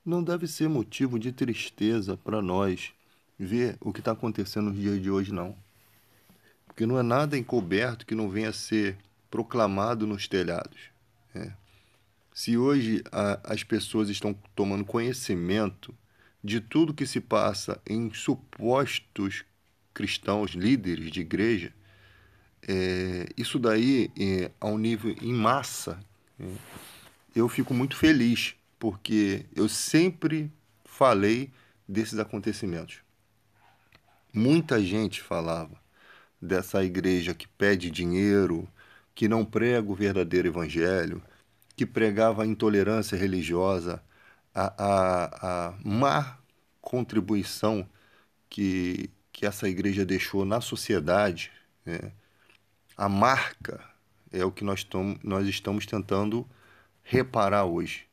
não deve ser motivo de tristeza para nós ver o que está acontecendo nos dias de hoje, não. Porque não é nada encoberto que não venha a ser proclamado nos telhados. Se hoje as pessoas estão tomando conhecimento de tudo que se passa em supostos cristãos, líderes de igreja, isso daí, a um nível em massa, eu fico muito feliz, porque eu sempre falei desses acontecimentos. Muita gente falava dessa igreja que pede dinheiro, que não prega o verdadeiro evangelho, que pregava a intolerância religiosa, a má contribuição que essa igreja deixou na sociedade, né? A marca é o que nós estamos tentando reparar hoje.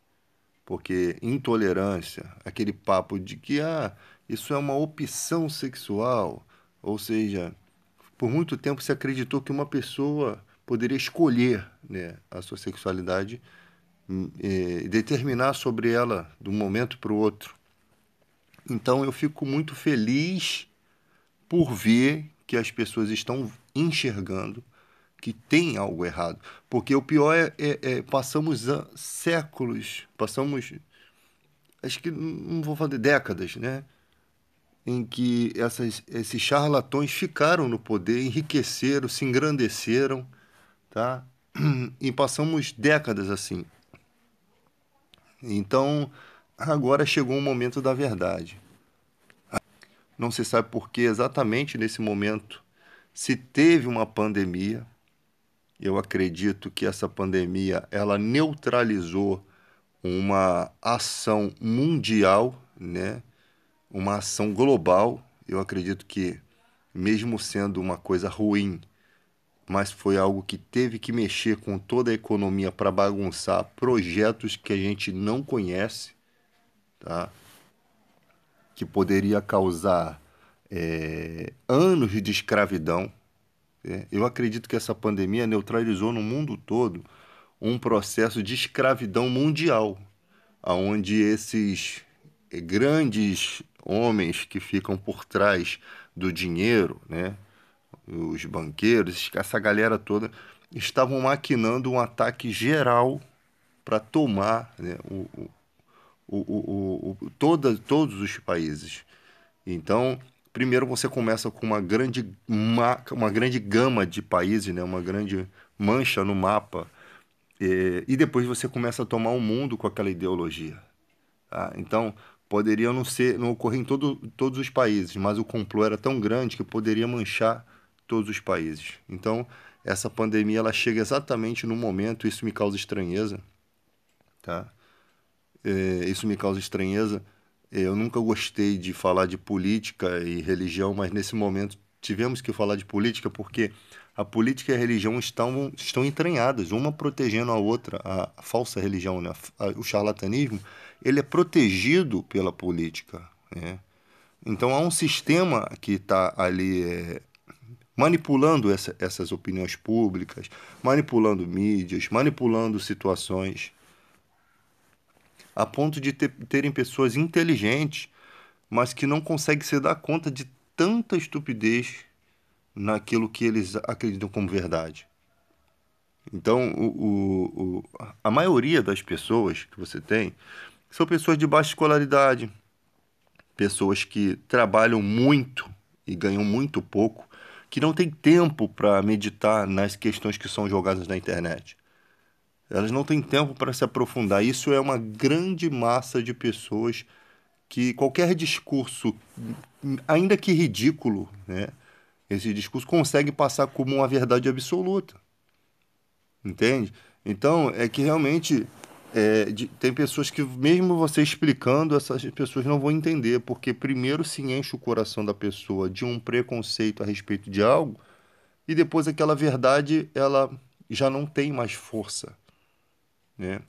Porque intolerância, aquele papo de que isso é uma opção sexual, ou seja, por muito tempo se acreditou que uma pessoa poderia escolher, né, a sua sexualidade e determinar sobre ela de um momento para o outro. Então eu fico muito feliz por ver que as pessoas estão enxergando que tem algo errado. Porque o pior passamos séculos, passamos, acho que não vou falar de décadas, né? Em que esses charlatões ficaram no poder, enriqueceram, se engrandeceram, tá? E passamos décadas assim. Então, agora chegou o momento da verdade. Não se sabe por que exatamente nesse momento se teve uma pandemia. Eu acredito que essa pandemia ela neutralizou uma ação mundial, né? Uma ação global. Eu acredito que, mesmo sendo uma coisa ruim, mas foi algo que teve que mexer com toda a economia para bagunçar projetos que a gente não conhece, tá? Que poderia causar anos de escravidão. Eu acredito que essa pandemia neutralizou no mundo todo um processo de escravidão mundial, onde esses grandes homens que ficam por trás do dinheiro, né, os banqueiros, essa galera toda, estavam maquinando um ataque geral para tomar, né, todos os países. Então, primeiro você começa com uma grande gama de países, né? Uma grande mancha no mapa, e depois você começa a tomar o mundo com aquela ideologia. Tá? Então, poderia não ocorrer em todos os países, mas o complô era tão grande que poderia manchar todos os países. Então, essa pandemia ela chega exatamente no momento, isso me causa estranheza, tá? Isso me causa estranheza. Eu nunca gostei de falar de política e religião, mas nesse momento tivemos que falar de política porque a política e a religião estão entranhadas, uma protegendo a outra. A falsa religião, né? O charlatanismo, ele é protegido pela política, né? Então há um sistema que está ali manipulando essas opiniões públicas, manipulando mídias, manipulando situações a ponto de terem pessoas inteligentes, mas que não conseguem se dar conta de tanta estupidez naquilo que eles acreditam como verdade. Então, a maioria das pessoas que você tem são pessoas de baixa escolaridade, pessoas que trabalham muito e ganham muito pouco, que não têm tempo para meditar nas questões que são jogadas na internet. Elas não têm tempo para se aprofundar. Isso é uma grande massa de pessoas que qualquer discurso, ainda que ridículo, né, esse discurso consegue passar como uma verdade absoluta, entende? Então, é que realmente tem pessoas que, mesmo você explicando, essas pessoas não vão entender, porque primeiro se enche o coração da pessoa de um preconceito a respeito de algo, e depois aquela verdade, ela já não tem mais força, né?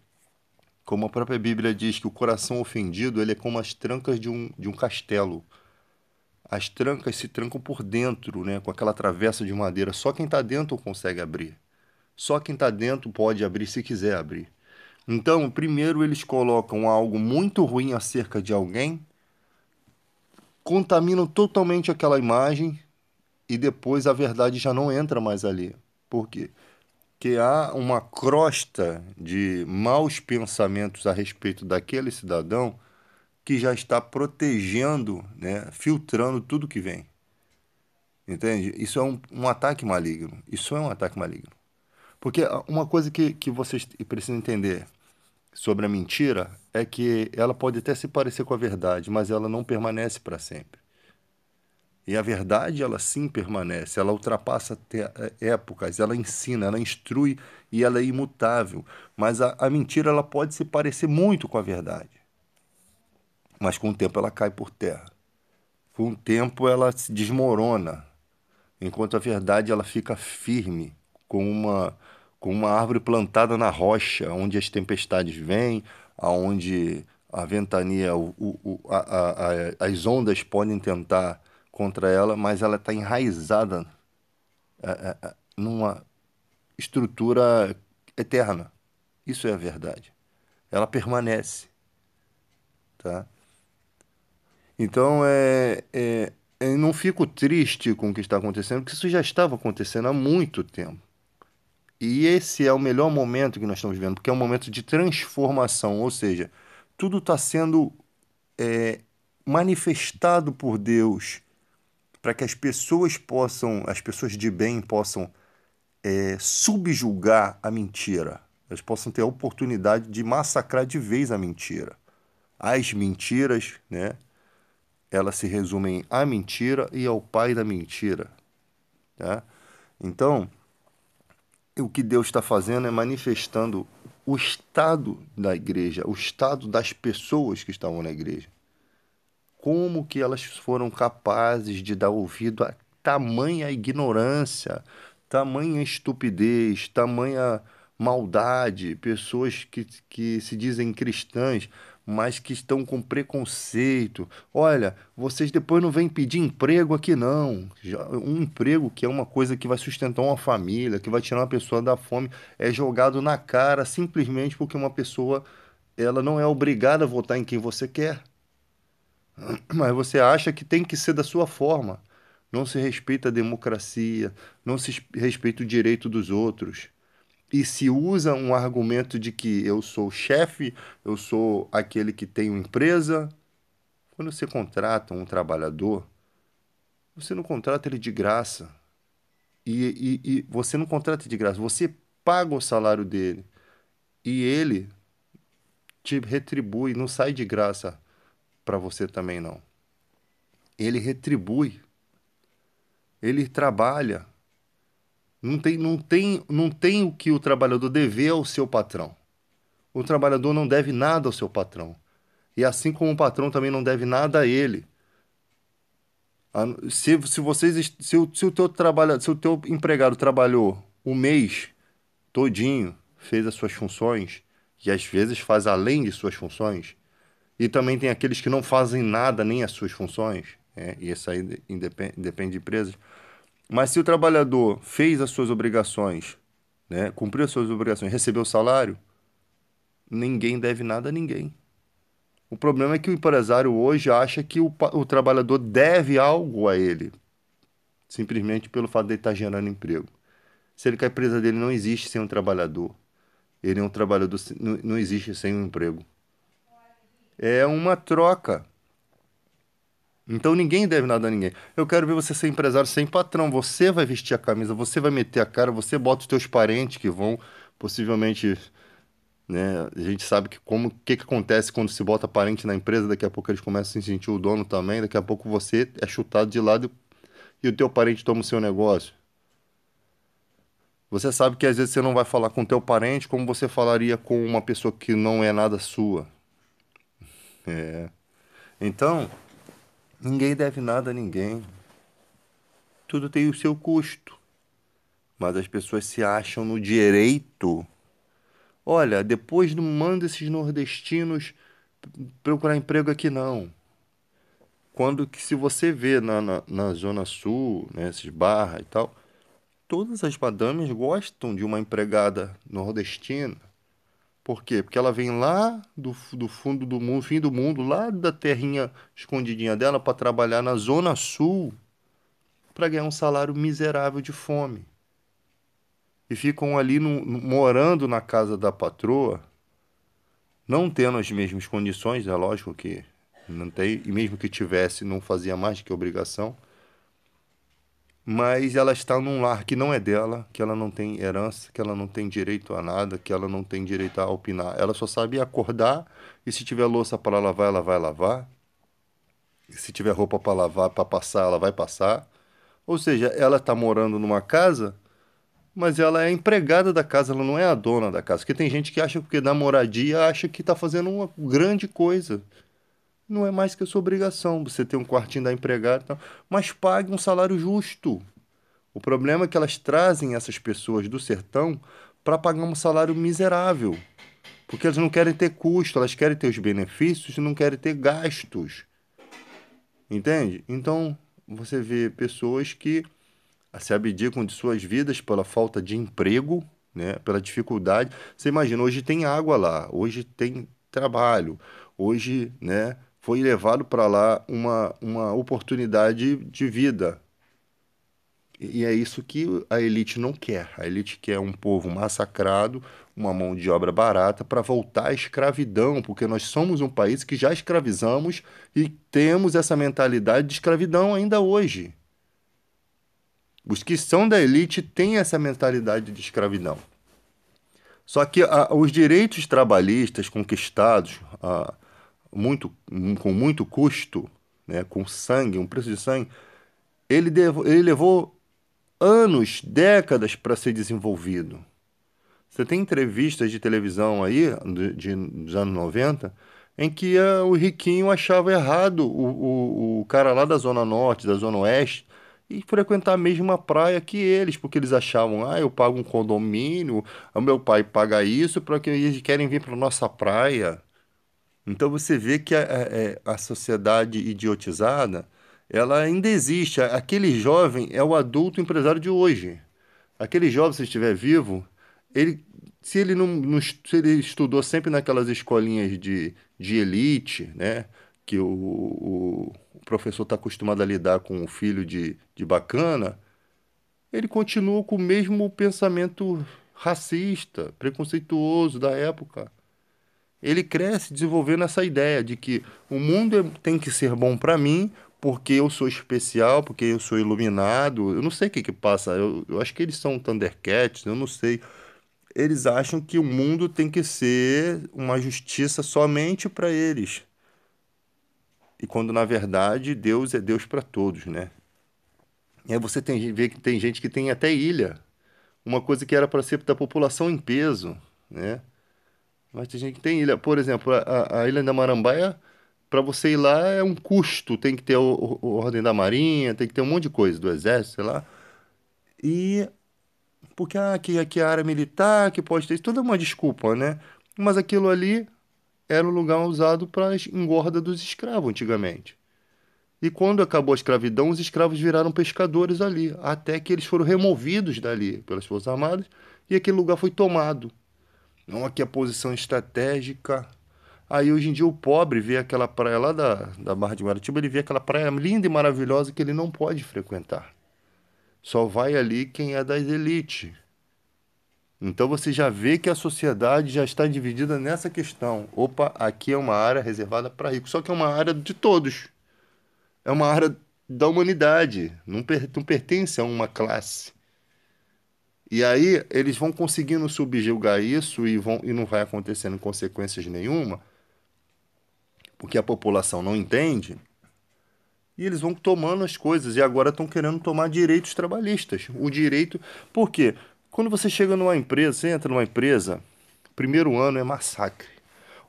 Como a própria Bíblia diz que o coração ofendido, ele é como as trancas de um castelo. As trancas se trancam por dentro, né, com aquela travessa de madeira. Só quem está dentro consegue abrir. Só quem está dentro pode abrir se quiser abrir. Então, primeiro eles colocam algo muito ruim acerca de alguém, contaminam totalmente aquela imagem e depois a verdade já não entra mais ali. Por quê? Porque há uma crosta de maus pensamentos a respeito daquele cidadão que já está protegendo, né, filtrando tudo que vem. Entende? Isso é um ataque maligno. Isso é um ataque maligno. Porque uma coisa que vocês precisam entender sobre a mentira é que ela pode até se parecer com a verdade, mas ela não permanece para sempre. E a verdade, ela sim permanece, ela ultrapassa épocas, ela ensina, ela instrui e ela é imutável. Mas a mentira, ela pode se parecer muito com a verdade, mas com o tempo ela cai por terra. Com o tempo ela se desmorona, enquanto a verdade ela fica firme, com uma árvore plantada na rocha, onde as tempestades vêm, aonde a ventania, as ondas podem tentar contra ela, mas ela está enraizada numa estrutura eterna. Isso é a verdade. Ela permanece, tá? Então, eu não fico triste com o que está acontecendo, porque isso já estava acontecendo há muito tempo. E esse é o melhor momento que nós estamos vivendo, porque é um momento de transformação, ou seja, tudo está sendo manifestado por Deus para que as pessoas possam, as pessoas de bem possam subjugar a mentira. Elas possam ter a oportunidade de massacrar de vez a mentira. As mentiras, né? Elas se resumem à mentira e ao pai da mentira, tá? Então, o que Deus está fazendo é manifestando o estado da igreja, o estado das pessoas que estavam na igreja. Como que elas foram capazes de dar ouvido a tamanha ignorância, tamanha estupidez, tamanha maldade, pessoas que se dizem cristãs, mas que estão com preconceito. Olha, vocês depois não vêm pedir emprego aqui, não. Um emprego que é uma coisa que vai sustentar uma família, que vai tirar uma pessoa da fome, é jogado na cara simplesmente porque uma pessoa ela não é obrigada a votar em quem você quer. Mas você acha que tem que ser da sua forma. Não se respeita a democracia, não se respeita o direito dos outros. E se usa um argumento de que eu sou chefe, eu sou aquele que tem uma empresa. Quando você contrata um trabalhador, você não contrata ele de graça. E você não contrata de graça, você paga o salário dele. E ele te retribui, não sai de graça para você também não. Ele retribui, ele trabalha. Não tem o que o trabalhador dever ao seu patrão. O trabalhador não deve nada ao seu patrão. E assim como o patrão também não deve nada a ele. Se vocês, se o teu se o teu empregado trabalhou o mês todinho, fez as suas funções, e às vezes faz além de suas funções, e também tem aqueles que não fazem nada nem as suas funções, e isso aí depende de empresas. Mas se o trabalhador fez as suas obrigações, né, cumpriu as suas obrigações, recebeu o salário, ninguém deve nada a ninguém. O problema é que o empresário hoje acha que o trabalhador deve algo a ele, simplesmente pelo fato de ele estar gerando emprego. Sendo que a empresa dele não existe sem um trabalhador. Ele é um trabalhador, não existe sem um emprego. É uma troca. Então ninguém deve nada a ninguém. Eu quero ver você ser empresário sem patrão. Você vai vestir a camisa, você vai meter a cara, você bota os teus parentes que vão possivelmente, né? A gente sabe que que acontece quando se bota parente na empresa, daqui a pouco eles começam a se sentir o dono também, daqui a pouco você é chutado de lado e o teu parente toma o seu negócio. Você sabe que às vezes você não vai falar com o teu parente como você falaria com uma pessoa que não é nada sua. Então, ninguém deve nada a ninguém. Tudo tem o seu custo. Mas as pessoas se acham no direito. Olha, depois não manda esses nordestinos procurar emprego aqui, não. Quando que se você vê na Zona Sul, né, esses barra e tal, todas as madames gostam de uma empregada nordestina. Por quê? Porque ela vem lá do fundo do mundo, fim do mundo, lá da terrinha escondidinha dela, para trabalhar na Zona Sul, para ganhar um salário miserável de fome. E ficam ali morando na casa da patroa, não tendo as mesmas condições, é lógico que não tem, e mesmo que tivesse, não fazia mais que obrigação. Mas ela está num lar que não é dela, que ela não tem herança, que ela não tem direito a nada, que ela não tem direito a opinar. Ela só sabe acordar e se tiver louça para lavar, ela vai lavar. E se tiver roupa para lavar, para passar, ela vai passar. Ou seja, ela está morando numa casa, mas ela é empregada da casa, ela não é a dona da casa. Porque tem gente que acha que porque dá moradia, acha que está fazendo uma grande coisa. Não é mais que a sua obrigação, você ter um quartinho da empregada e tal. Mas pague um salário justo. O problema é que elas trazem essas pessoas do sertão para pagar um salário miserável, porque elas não querem ter custo, elas querem ter os benefícios e não querem ter gastos, entende? Então, você vê pessoas que se abdicam de suas vidas pela falta de emprego, né, pela dificuldade. Você imagina, hoje tem água lá, hoje tem trabalho, hoje, né, foi levado para lá uma oportunidade de vida. E é isso que a elite não quer. A elite quer um povo massacrado, uma mão de obra barata para voltar à escravidão, porque nós somos um país que já escravizamos e temos essa mentalidade de escravidão ainda hoje. Os que são da elite têm essa mentalidade de escravidão. Só que os direitos trabalhistas conquistados muito, com muito custo, né, com sangue, um preço de sangue, ele levou anos, décadas para ser desenvolvido. Você tem entrevistas de televisão aí, dos anos 90 em que o riquinho achava errado o cara lá da Zona Norte, da Zona Oeste, e frequentar a mesma praia que eles, porque eles achavam, eu pago um condomínio, o meu pai paga isso, para que eles querem vir para nossa praia. Então você vê que a sociedade idiotizada, ela ainda existe. Aquele jovem é o adulto empresário de hoje. Aquele jovem, se estiver vivo, ele, se ele se ele estudou sempre naquelas escolinhas de elite, né, que o professor está acostumado a lidar com o filho de bacana, ele continua com o mesmo pensamento racista, preconceituoso da época. Ele cresce desenvolvendo essa ideia de que o mundo tem que ser bom para mim, porque eu sou especial, porque eu sou iluminado. Eu não sei o que que passa. Eu acho que eles são Thundercats, eu não sei. Eles acham que o mundo tem que ser uma justiça somente para eles. E quando na verdade Deus é Deus para todos, né? E aí você vê que tem gente que tem até ilha, uma coisa que era para ser da população em peso, né? Mas tem gente que tem ilha. Por exemplo, a Ilha da Marambaia, para você ir lá é um custo. Tem que ter o Ordem da Marinha, tem que ter um monte de coisa, do Exército, sei lá. E porque aqui é área militar, que pode ter. Isso tudo é uma desculpa, né? Mas aquilo ali era o lugar usado para engorda dos escravos antigamente. E quando acabou a escravidão, os escravos viraram pescadores ali, até que eles foram removidos dali pelas Forças Armadas e aquele lugar foi tomado. Não, aqui a posição estratégica. Aí hoje em dia o pobre vê aquela praia lá da Barra de Guaratiba, ele vê aquela praia linda e maravilhosa que ele não pode frequentar. Só vai ali quem é das elites. Então você já vê que a sociedade já está dividida nessa questão. Opa, aqui é uma área reservada para ricos, só que é uma área de todos. É uma área da humanidade, não pertence a uma classe. E aí eles vão conseguindo subjugar isso e não vai acontecendo consequências nenhuma, porque a população não entende, e eles vão tomando as coisas, e agora estão querendo tomar direitos trabalhistas. O direito. Por quê? Quando você chega numa empresa, você entra numa empresa, primeiro ano é massacre.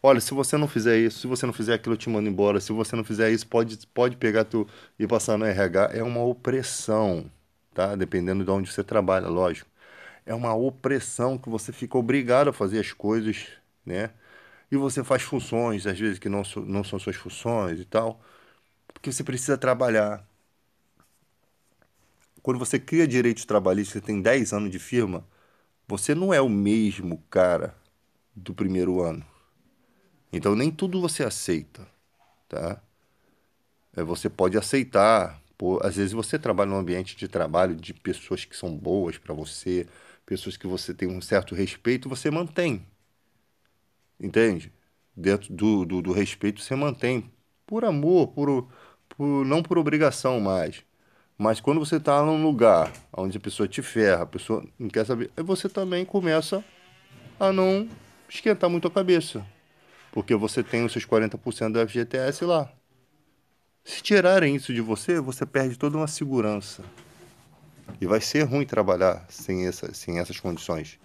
Olha, se você não fizer isso, se você não fizer aquilo, eu te mando embora. Se você não fizer isso, pode pegar tu e passar no RH. É uma opressão, tá? Dependendo de onde você trabalha, lógico. É uma opressão que você fica obrigado a fazer as coisas, né? E você faz funções, às vezes, que não são suas funções e tal, porque você precisa trabalhar. Quando você cria direitos trabalhistas, você tem 10 anos de firma, você não é o mesmo cara. do primeiro ano. Então, nem tudo você aceita, tá? Você pode aceitar. Pô, às vezes você trabalha num ambiente de trabalho de pessoas que são boas para você, pessoas que você tem um certo respeito, você mantém, entende? Dentro do respeito você mantém, por amor, não por obrigação mais. Mas quando você está num lugar onde a pessoa te ferra, a pessoa não quer saber, aí você também começa a não esquentar muito a cabeça. Porque você tem os seus 40% do FGTS lá. Se tirarem isso de você, você perde toda uma segurança. E vai ser ruim trabalhar sem essas condições.